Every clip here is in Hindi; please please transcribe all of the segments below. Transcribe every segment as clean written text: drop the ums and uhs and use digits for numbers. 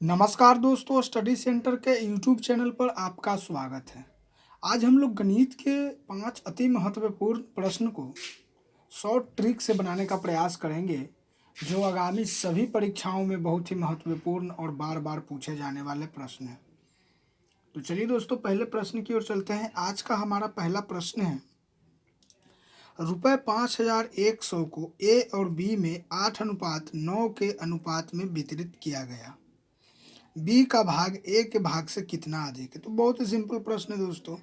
नमस्कार दोस्तों, स्टडी सेंटर के यूट्यूब चैनल पर आपका स्वागत है। आज हम लोग गणित के 5 अति महत्वपूर्ण प्रश्न को शॉर्ट ट्रिक से बनाने का प्रयास करेंगे, जो आगामी सभी परीक्षाओं में बहुत ही महत्वपूर्ण और बार बार पूछे जाने वाले प्रश्न हैं। तो चलिए दोस्तों, पहले प्रश्न की ओर चलते हैं। आज का हमारा पहला प्रश्न है, रुपये 5100 को ए और बी में 8:9 के अनुपात में वितरित किया गया। बी का भाग ए के भाग से कितना अधिक है। तो बहुत ही सिंपल प्रश्न है दोस्तों।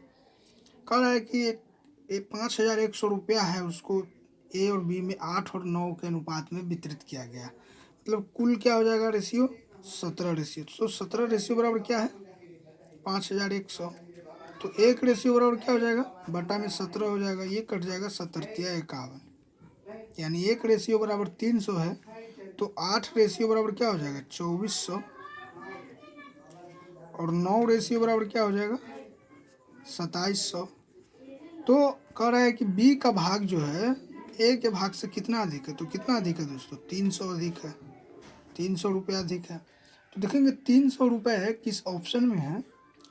कह रहा है कि 5100 रुपया है, उसको ए और बी में 8 और 9 के अनुपात में वितरित किया गया। मतलब कुल क्या हो जाएगा, रेशियो 17 रेशियो। तो 17 रेशियो बराबर क्या है, 5100। तो एक रेशियो बराबर क्या हो जाएगा, बटा में 17 हो जाएगा। ये कट जाएगा, 17×51, यानी एक रेशियो बराबर 300 है। तो 8 रेशियो बराबर क्या हो जाएगा, 2400। और 9 रेशियो बराबर क्या हो जाएगा, 2700। तो कह रहा है कि बी का भाग जो है ए के भाग से कितना अधिक है। तो कितना अधिक है दोस्तों, 300 अधिक है, 300 रुपये अधिक है। तो देखेंगे 300 रुपये किस ऑप्शन में है।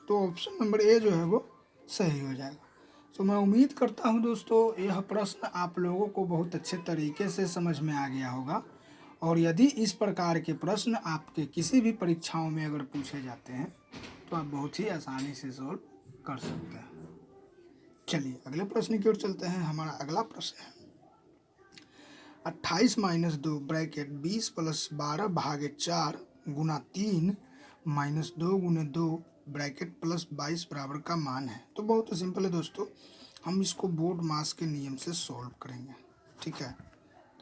तो ऑप्शन नंबर ए जो है वो सही हो जाएगा। तो मैं उम्मीद करता हूँ दोस्तों, यह प्रश्न आप लोगों को बहुत अच्छे तरीके से समझ में आ गया होगा। और यदि इस प्रकार के प्रश्न आपके किसी भी परीक्षाओं में अगर पूछे जाते हैं तो आप बहुत ही आसानी से सॉल्व कर सकते हैं। चलिए अगले प्रश्न की ओर चलते हैं। हमारा अगला प्रश्न है, 28-2 ब्रैकेट 20 + 12/4 गुना 3 - 2 × 2 ब्रैकेट + 22 बराबर का मान है। तो बहुत ही सिंपल है दोस्तों, हम इसको बोर्ड मास के नियम से सॉल्व करेंगे। ठीक है,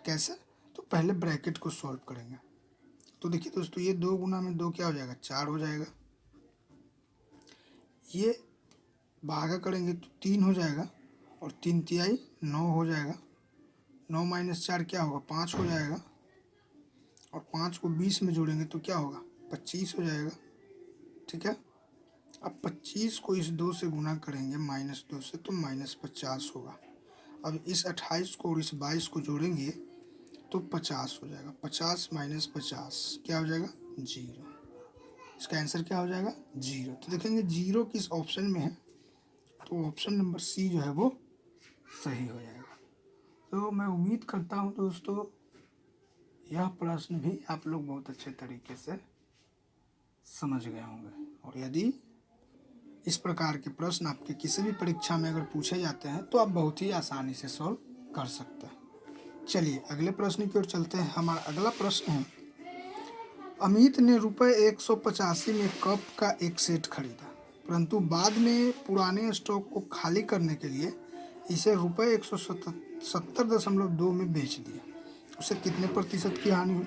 कैसे, तो पहले ब्रैकेट को सॉल्व करेंगे। तो देखिए दोस्तों, ये 2 गुना में 2 क्या हो जाएगा, 4 हो जाएगा। ये भागा करेंगे तो 3 हो जाएगा, और 3 तिहाई 9 हो जाएगा। 9 - 4 क्या होगा, 5 हो जाएगा। और 5 को 20 में जोड़ेंगे तो क्या होगा, 25 हो जाएगा। ठीक है, अब 25 को इस 2 से गुना करेंगे -2 से, तो -50 होगा। अब इस 28 को और इस 22 को जोड़ेंगे तो 50 हो जाएगा। 50 - 50 क्या हो जाएगा, 0। इसका आंसर क्या हो जाएगा, 0। तो देखेंगे 0 किस ऑप्शन में है। तो ऑप्शन नंबर सी जो है वो सही हो जाएगा। तो मैं उम्मीद करता हूँ दोस्तों, यह प्रश्न भी आप लोग बहुत अच्छे तरीके से समझ गए होंगे। और यदि इस प्रकार के प्रश्न आपके किसी भी परीक्षा में अगर पूछे जाते हैं तो आप बहुत ही आसानी से सॉल्व कर सकते हैं। चलिए अगले प्रश्न की ओर चलते हैं। हमारा अगला प्रश्न है, अमित ने ₹185 में कप का एक सेट खरीदा, परंतु बाद में पुराने स्टॉक को खाली करने के लिए इसे ₹170.2 में बेच दिया। उसे कितने प्रतिशत की हानि हुई।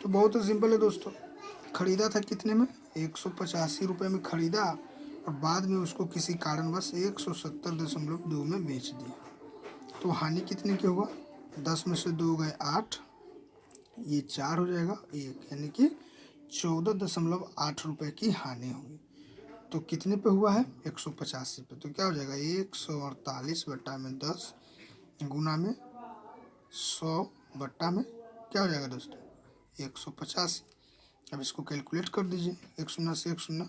तो बहुत ही सिंपल है दोस्तों, खरीदा था कितने में, 185 रुपये में खरीदा, और बाद में उसको किसी कारणवश 170.2 में बेच दिया। तो हानि कितने की होगा, 10 में से 2 गए 8, ये 4 हो जाएगा 1, यानी कि 14.8 रुपये की हानि हुई। तो कितने पे हुआ है, 185 पे। तो क्या हो जाएगा, 148/10 गुना में 100 बट्टा में क्या हो जाएगा दोस्तों, 185। अब इसको कैलकुलेट कर दीजिए, 1 शून्य से 1 शून्य,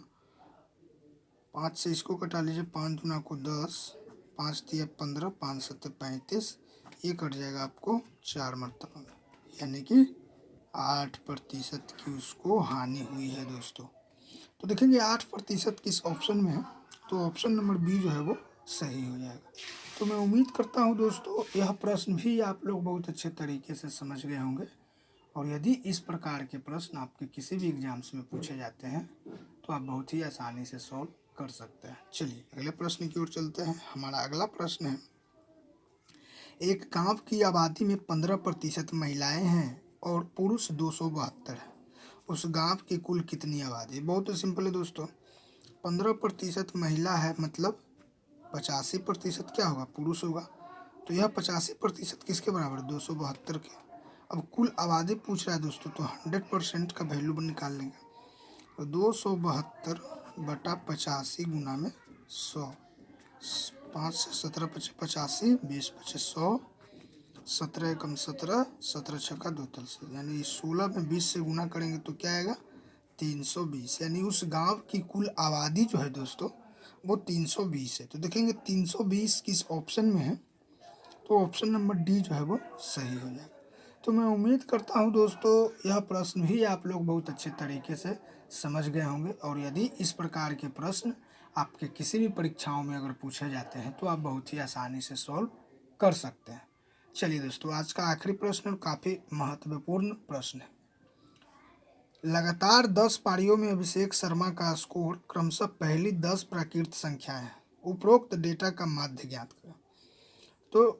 5 से इसको कटा लीजिए, 5 दूना को 10, 5 तिया 15, 5 सत्ते 35, ये कट जाएगा आपको 4 मरतबा, यानी कि 8% की उसको हानि हुई है दोस्तों। तो देखेंगे 8% किस ऑप्शन में है। तो ऑप्शन नंबर बी जो है वो सही हो जाएगा। तो मैं उम्मीद करता हूँ दोस्तों, यह प्रश्न भी आप लोग बहुत अच्छे तरीके से समझ गए होंगे। और यदि इस प्रकार के प्रश्न आपके किसी भी एग्जाम्स में पूछे जाते हैं तो आप बहुत ही आसानी से सॉल्व कर सकते हैं। चलिए अगले प्रश्न की ओर चलते हैं। हमारा अगला प्रश्न है, एक गांव की आबादी में 15% महिलाएं हैं और पुरुष 272 है। उस गांव की कुल कितनी आबादी। बहुत ही सिंपल है दोस्तों, 15% महिला है, मतलब 85% क्या होगा, पुरुष होगा। तो यह 85% किसके बराबर, 272 के। अब कुल आबादी पूछ रहा है दोस्तों, तो 100% का वैल्यू निकाल लेंगे। तो 272 बटा 85 गुना में 100, 5 से 17 × 85, 20 × 25 100, 17 एकम 17, 17 छक्का 2 तल से, यानी 16 में 20 से गुना करेंगे तो क्या आएगा, 320, यानी उस गांव की कुल आबादी जो है दोस्तों वो 320 है। तो देखेंगे 320 किस ऑप्शन में है, तो ऑप्शन नंबर डी जो है वो सही हो जाएगा। तो मैं उम्मीद करता हूं दोस्तों यह प्रश्न भी आप लोग बहुत अच्छे तरीके से समझ गए होंगे, और यदि इस प्रकार के प्रश्न आपके किसी भी परीक्षाओं में अगर पूछे जाते हैं तो आप बहुत ही आसानी से सॉल्व कर सकते हैं। चलिए दोस्तों, आज का आखिरी प्रश्न और काफ़ी महत्वपूर्ण प्रश्न है। लगातार 10 पारियों में अभिषेक शर्मा का स्कोर क्रमशः पहली 10 प्राकृत संख्याएं हैं। उपरोक्त डेटा का माध्य ज्ञात करें। तो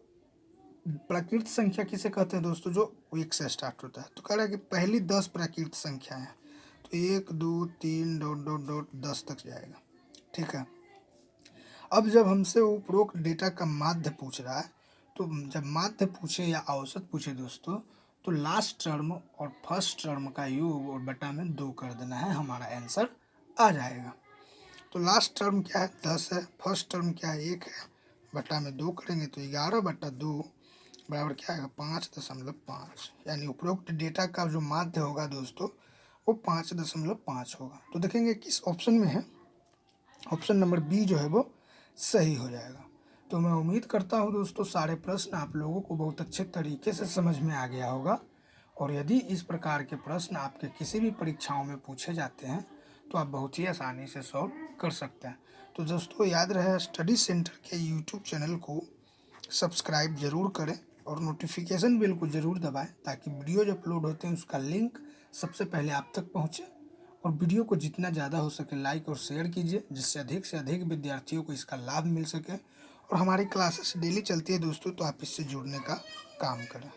प्राकृत संख्या किसे कहते हैं दोस्तों, जो 1 से स्टार्ट होता है। तो कह रहा है कि पहली 10 प्राकृत संख्याएं हैं, तो 1 2 3 डॉट डॉट डॉट 10 तक जाएगा। ठीक है। अब जब हमसे उपरोक्त डेटा का माध्य पूछ रहा है, तो जब माध्य पूछे या औसत पूछे दोस्तों, तो लास्ट टर्म और फर्स्ट टर्म का योग और बटा में 2 कर देना है, हमारा आंसर आ जाएगा। तो लास्ट टर्म क्या है, 10 है। फर्स्ट टर्म क्या है, 1 है। बटा में 2 करेंगे तो 11/2 बराबर क्या आएगा, 5.5, यानी उपरोक्त डेटा का जो माध्य होगा दोस्तों वो 5.5 होगा। तो देखेंगे किस ऑप्शन में है, ऑप्शन नंबर बी जो है वो सही हो जाएगा। तो मैं उम्मीद करता हूँ दोस्तों सारे प्रश्न आप लोगों को बहुत अच्छे तरीके से समझ में आ गया होगा, और यदि इस प्रकार के प्रश्न आपके किसी भी परीक्षाओं में पूछे जाते हैं तो आप बहुत ही आसानी से सॉल्व कर सकते हैं। तो दोस्तों याद रहे, स्टडी सेंटर के यूट्यूब चैनल को सब्सक्राइब ज़रूर करें और नोटिफिकेशन बेल को ज़रूर दबाएं, ताकि वीडियो जो अपलोड होते हैं उसका लिंक सबसे पहले आप तक पहुंचे। और वीडियो को जितना ज़्यादा हो सके लाइक और शेयर कीजिए, जिससे अधिक से अधिक विद्यार्थियों को इसका लाभ मिल सके। और हमारी क्लासेस डेली चलती है दोस्तों, तो आप इससे जुड़ने का काम करें।